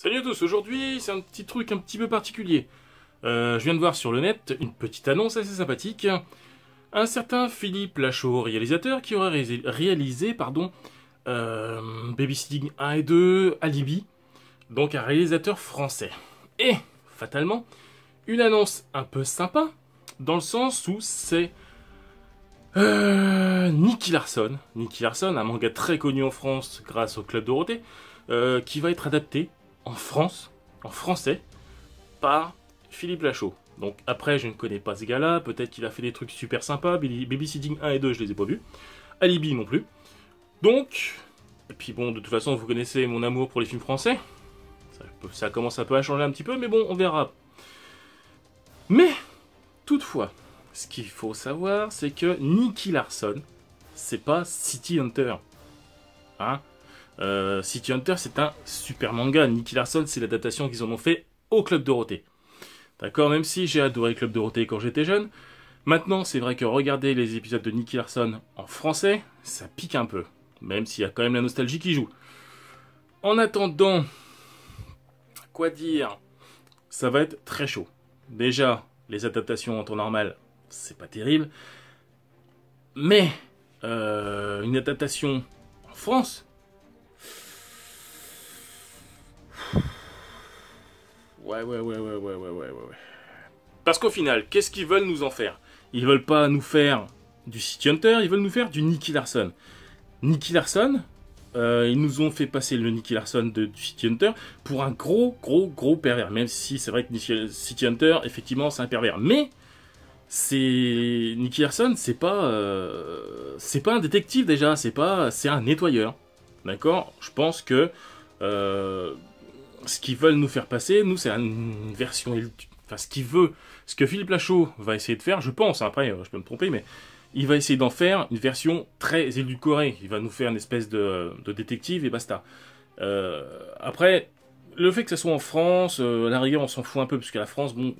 Salut à tous, aujourd'hui c'est un petit truc un petit peu particulier. Je viens de voir sur le net une petite annonce assez sympathique. Un certain Philippe Lachaud, réalisateur, qui aurait réalisé Babysitting 1 et 2, Alibi, donc un réalisateur français. Et, fatalement, une annonce un peu sympa, dans le sens où c'est Nicky Larson. Nicky Larson, un manga très connu en France grâce au Club Dorothée, qui va être adapté en France, en français, par Philippe Lachaud. Donc après, je ne connais pas ce gars-là, peut-être qu'il a fait des trucs super sympas, Babysitting 1 et 2, je les ai pas vus, Alibi non plus. Donc, et puis bon, de toute façon, vous connaissez mon amour pour les films français, ça commence un peu à changer un petit peu, mais bon, on verra. Mais, toutefois, ce qu'il faut savoir, c'est que Nicky Larson, c'est pas City Hunter. Hein? City Hunter, c'est un super manga. Nicky Larson, c'est l'adaptation qu'ils en ont fait au Club Dorothée. D'accord, même si j'ai adoré Club Dorothée quand j'étais jeune, maintenant, c'est vrai que regarder les épisodes de Nicky Larson en français, ça pique un peu. Même s'il y a quand même la nostalgie qui joue. En attendant, quoi dire, ça va être très chaud. Déjà, les adaptations en temps normal, c'est pas terrible. Mais, une adaptation en France, Ouais. Parce qu'au final, qu'est-ce qu'ils veulent nous en faire? Ils veulent pas nous faire du City Hunter, ils veulent nous faire du Nicky Larson. Nicky Larson, ils nous ont fait passer le Nicky Larson du City Hunter pour un gros pervers. Même si c'est vrai que City Hunter, effectivement, c'est un pervers. Mais, Nicky Larson, c'est pas un détective déjà, c'est un nettoyeur. D'accord? Je pense que ce qu'ils veulent nous faire passer, nous, c'est une version... Enfin, ce que Philippe Lachaud va essayer de faire, je pense, hein, après, je peux me tromper, mais il va essayer d'en faire une version très édulcorée. Il va nous faire une espèce de détective et basta. Après, le fait que ça soit en France, à la rigueur, on s'en fout un peu, parce que la France, bon,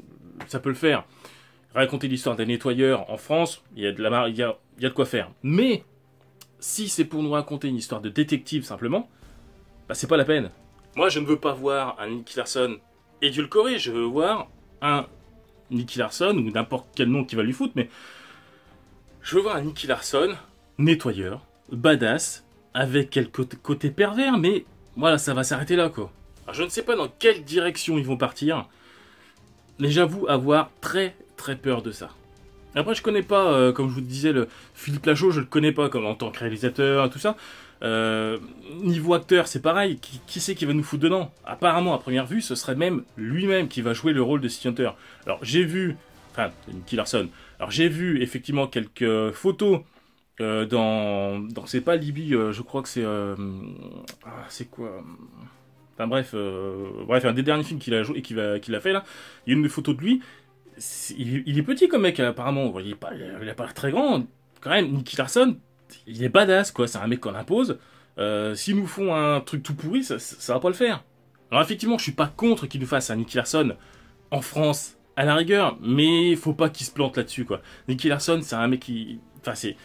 ça peut le faire. Raconter l'histoire d'un nettoyeur en France, il y a de quoi faire. Mais, si c'est pour nous raconter une histoire de détective, simplement, bah, c'est pas la peine. Moi, je ne veux pas voir un Nicky Larson édulcoré, je veux voir un Nicky Larson, ou n'importe quel nom qui va lui foutre, mais je veux voir un Nicky Larson, nettoyeur, badass, avec quelques côté pervers, mais voilà, ça va s'arrêter là, quoi. Alors, je ne sais pas dans quelle direction ils vont partir, mais j'avoue avoir très peur de ça. Après, je connais pas, comme je vous disais, le Philippe Lachaud, je le connais pas comme en tant que réalisateur, tout ça. Niveau acteur, c'est pareil. Qui c'est qui va nous foutre dedans? Apparemment, à première vue, ce serait même lui-même qui va jouer le rôle de City Hunter. Alors, j'ai vu... Enfin, Nicky Larson. Alors, j'ai vu, effectivement, quelques photos c'est pas Libby, je crois que c'est... c'est quoi? Enfin, bref, un des derniers films qu'il a joué et qu'il a fait, là. Il y a une photo de lui. Il est petit comme mec, apparemment. Il a pas l'air très grand. Quand même, Nicky Larson... Il est badass, quoi, c'est un mec qu'on impose. S'ils nous font un truc tout pourri, ça va pas le faire. Alors effectivement, je suis pas contre qu'ils nous fassent un Nicky Larson en France, à la rigueur, mais faut pas qu'il se plante là-dessus, quoi. Nicky Larson, c'est un mec qui... Enfin, c'est...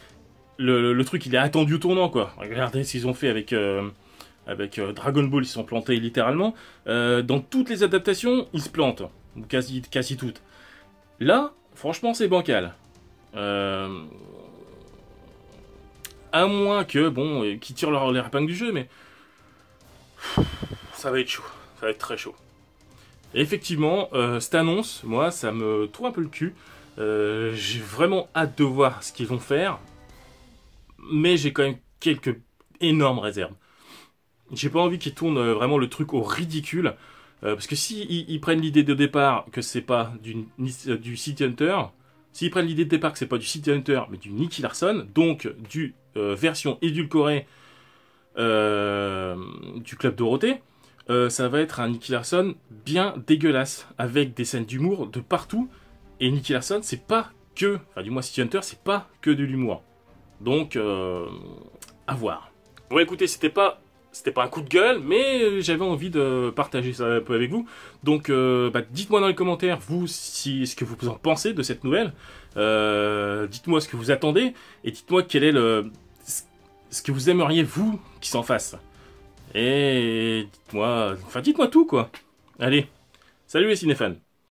Le truc, il est attendu au tournant, quoi. Regardez ce qu'ils ont fait avec Dragon Ball, ils se sont plantés littéralement. Dans toutes les adaptations, ils se plantent. Ou quasi toutes. Là, franchement, c'est bancal. À moins que, bon, qu'ils tirent les épingles du jeu, mais... Ça va être chaud. Ça va être très chaud. Et effectivement, cette annonce, moi, ça me trouve un peu le cul. J'ai vraiment hâte de voir ce qu'ils vont faire. Mais j'ai quand même quelques énormes réserves. J'ai pas envie qu'ils tournent vraiment le truc au ridicule. Parce que si ils prennent l'idée de départ que c'est pas du City Hunter... S'ils prennent l'idée de départ que c'est pas du City Hunter, mais du Nicky Larson, donc du version édulcorée du Club Dorothée, ça va être un Nicky Larson bien dégueulasse, avec des scènes d'humour de partout. Et Nicky Larson, c'est pas que, enfin du moins City Hunter, c'est pas que de l'humour. Donc, à voir. Bon, écoutez, c'était pas un coup de gueule, mais j'avais envie de partager ça un peu avec vous. Donc, dites-moi dans les commentaires, vous, ce que vous en pensez de cette nouvelle. Dites-moi ce que vous attendez, et dites-moi quel est ce que vous aimeriez, vous, qui s'en fasse. Et dites-moi... Enfin, dites-moi tout, quoi. Allez, salut les cinéphanes.